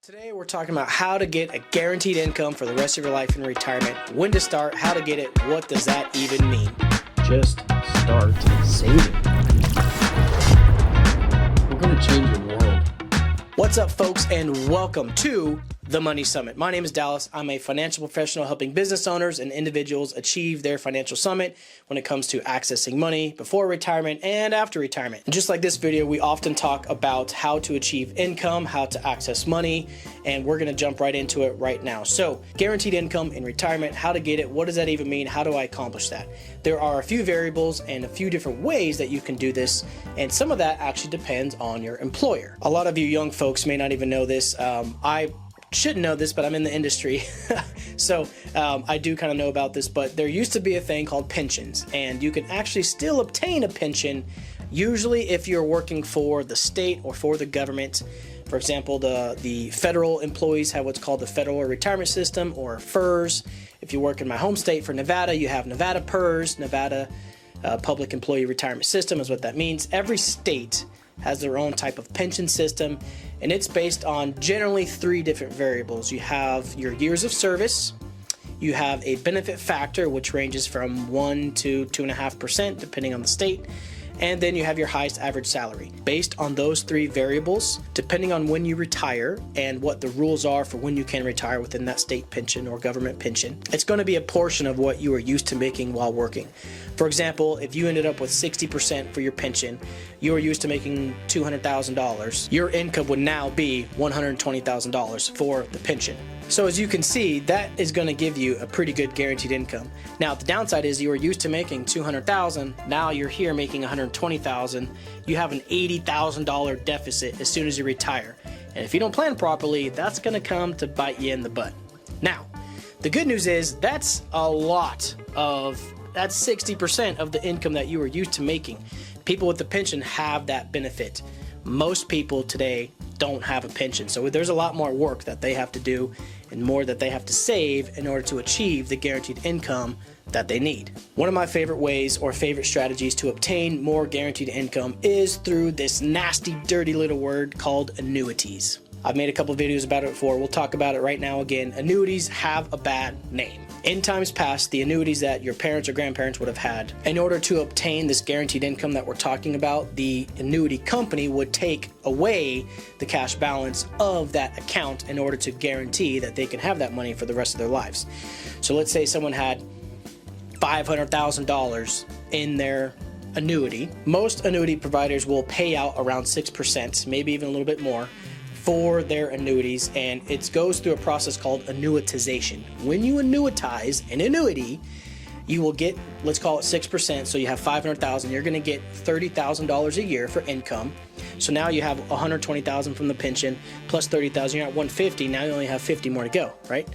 Today we're talking about how to get a guaranteed income for the rest of your life in retirement, when to start, how to get it, what does that even mean? Just start saving. We're going to change your world. What's up, folks, and welcome to The Money Summit. My name is Dallas. I'm a financial professional helping business owners and individuals achieve their financial summit when it comes to accessing money before retirement and after retirement. And just like this video, we often talk about how to achieve income, how to access money, and we're going to jump right into it right now. So, guaranteed income in retirement, how to get it, what does that even mean, how do I accomplish that? There are a few variables and a few different ways that you can do this, and some of that actually depends on your employer. A lot of you young folks may not even know this. I shouldn't know this, but I'm in the industry, so I do kind of know about this, but there used to be a thing called pensions, and you can actually still obtain a pension, usually if you're working for the state or for the government. For example, the federal employees have what's called the Federal Retirement System, or FERS. If you work in my home state for Nevada, you have Nevada PERS, Nevada Public Employee Retirement System is what that means. Every state has their own type of pension system, and it's based on generally three different variables. You have your years of service, you have a benefit factor, which ranges from 1 to 2.5% depending on the state, and then you have your highest average salary. Based on those three variables, depending on when you retire and what the rules are for when you can retire within that state pension or government pension, it's going to be a portion of what you are used to making while working. For example, if you ended up with 60% for your pension, you were used to making $200,000, your income would now be $120,000 for the pension. So as you can see, that is going to give you a pretty good guaranteed income. Now, the downside is you were used to making $200,000, now you're here making $120,000. You have an $80,000 deficit as soon as you retire. And if you don't plan properly, that's going to come to bite you in the butt. Now, the good news is that's 60% of the income that you were used to making. People with the pension have that benefit. Most people today don't have a pension, so there's a lot more work that they have to do and more that they have to save in order to achieve the guaranteed income that they need. One of my favorite ways or favorite strategies to obtain more guaranteed income is through this nasty, dirty little word called annuities. I've made a couple videos about it before. We'll talk about it right now again. Annuities have a bad name. In times past, the annuities that your parents or grandparents would have had, in order to obtain this guaranteed income that we're talking about, the annuity company would take away the cash balance of that account in order to guarantee that they can have that money for the rest of their lives. So let's say someone had $500,000 in their annuity. Most annuity providers will pay out around 6%, maybe even a little bit more, for their annuities, and it goes through a process called annuitization. When you annuitize an annuity, you will get, let's call it 6%, so you have $500,000, you're going to get $30,000 a year for income. So now you have $120,000 from the pension plus $30,000, you're at $150,000, now you only have $50,000 more to go, right?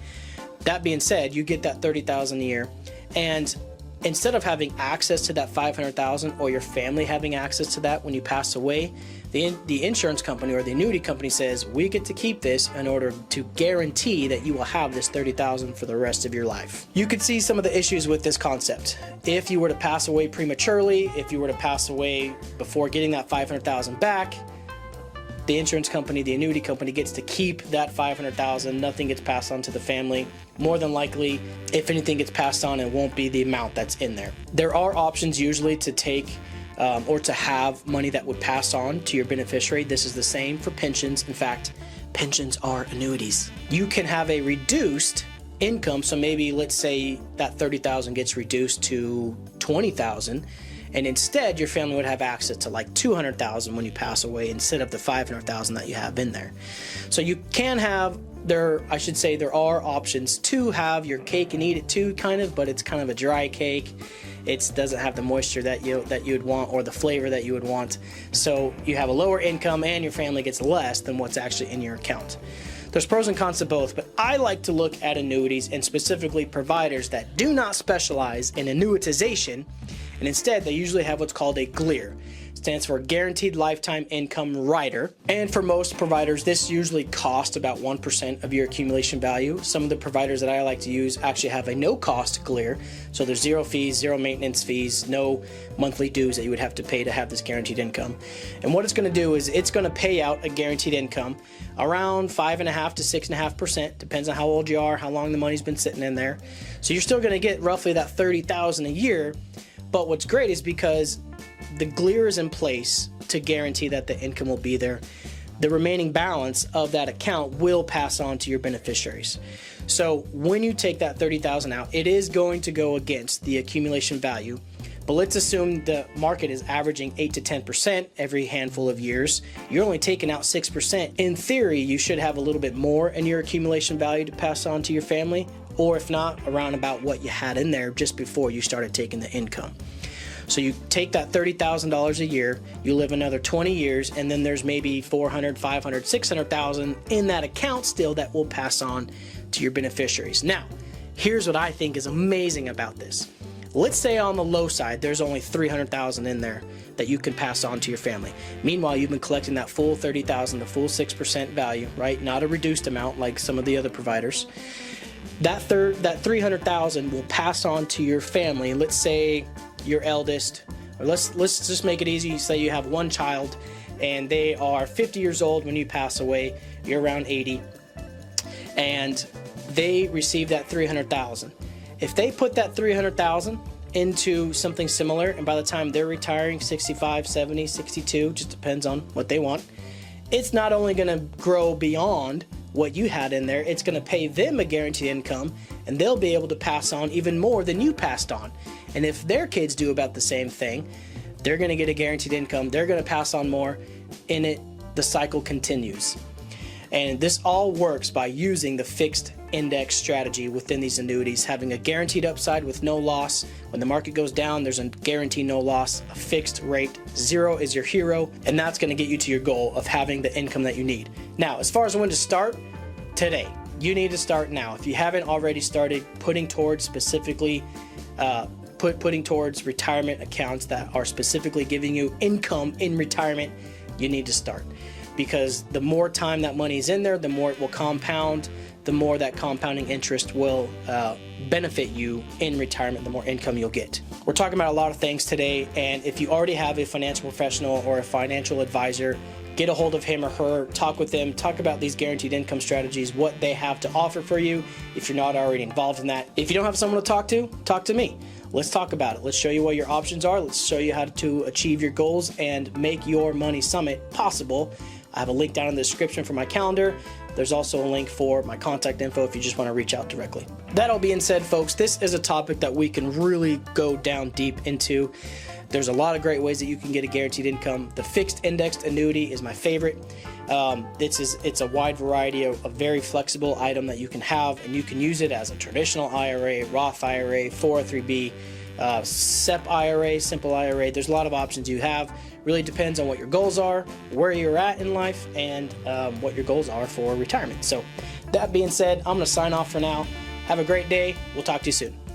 That being said, you get that $30,000 a year, and instead of having access to that $500,000 or your family having access to that when you pass away, the insurance company or the annuity company says, we get to keep this in order to guarantee that you will have this $30,000 for the rest of your life. You could see some of the issues with this concept. If you were to pass away prematurely, if you were to pass away before getting that $500,000 back, the insurance company, the annuity company gets to keep that $500,000. Nothing gets passed on to the family. More than likely, if anything gets passed on, it won't be the amount that's in there. There are options usually to take or to have money that would pass on to your beneficiary. This is the same for pensions. In fact, pensions are annuities. You can have a reduced income. So maybe let's say that $30,000 gets reduced to $20,000. And instead, your family would have access to like $200,000 when you pass away instead of the $500,000 that you have in there. So you can have, there are options to have your cake and eat it too, kind of, but it's kind of a dry cake. It doesn't have the moisture that you would want or the flavor that you would want. So you have a lower income and your family gets less than what's actually in your account. There's pros and cons to both, but I like to look at annuities and specifically providers that do not specialize in annuitization, and instead they usually have what's called a GLIR. Stands for Guaranteed Lifetime Income Rider. And for most providers, this usually costs about 1% of your accumulation value. Some of the providers that I like to use actually have a no-cost GLIR. So there's zero fees, zero maintenance fees, no monthly dues that you would have to pay to have this guaranteed income. And what it's going to do is it's going to pay out a guaranteed income around 5.5 to 6.5%. Depends on how old you are, how long the money's been sitting in there. So you're still going to get roughly that $30,000 a year. But what's great is because the GLIR is in place to guarantee that the income will be there, the remaining balance of that account will pass on to your beneficiaries. So when you take that $30,000 out, it is going to go against the accumulation value. But let's assume the market is averaging 8 to 10% every handful of years. You're only taking out 6%. In theory, you should have a little bit more in your accumulation value to pass on to your family, or if not, around about what you had in there just before you started taking the income. So you take that $30,000 a year, you live another 20 years, and then there's maybe 400, 500, 600,000 in that account still that will pass on to your beneficiaries. Now, here's what I think is amazing about this. Let's say on the low side, there's only 300,000 in there that you can pass on to your family. Meanwhile, you've been collecting that full 30,000, the full 6% value, right? Not a reduced amount like some of the other providers. That 300,000 will pass on to your family. Let's say your eldest, or let's just make it easy. Say you have one child and they are 50 years old when you pass away. You're around 80, and they receive that 300,000. If they put that 300,000 into something similar, and by the time they're retiring, 65, 70, 62, just depends on what they want, it's not only going to grow beyond what you had in there, it's going to pay them a guaranteed income, and they'll be able to pass on even more than you passed on. And if their kids do about the same thing, they're going to get a guaranteed income, they're going to pass on more, and the cycle continues. And this all works by using the fixed index strategy within these annuities, having a guaranteed upside with no loss. When the market goes down, there's a guarantee no loss, a fixed rate. Zero is your hero, and that's going to get you to your goal of having the income that you need. Now, as far as when to start, today. You need to start now. If you haven't already started putting towards specifically putting towards retirement accounts that are specifically giving you income in retirement, you need to start. Because the more time that money is in there, the more it will compound, the more that compounding interest will benefit you in retirement, the more income you'll get. We're talking about a lot of things today, and if you already have a financial professional or a financial advisor, get a hold of him or her, talk with them, talk about these guaranteed income strategies, what they have to offer for you if you're not already involved in that. If you don't have someone to talk to me. Let's talk about it. Let's show you what your options are. Let's show you how to achieve your goals and make your Money Summit possible. I have a link down in the description for my calendar. There's also a link for my contact info if you just want to reach out directly. That all being said, folks, this is a topic that we can really go down deep into. There's a lot of great ways that you can get a guaranteed income. The fixed indexed annuity is my favorite. It's a wide variety of a very flexible item that you can have, and you can use it as a traditional IRA, Roth IRA, 403b, SEP IRA, simple IRA. There's a lot of options you have. Really depends on what your goals are, where you're at in life, and what your goals are for retirement. So that being said, I'm going to sign off for now. Have a great day. We'll talk to you soon.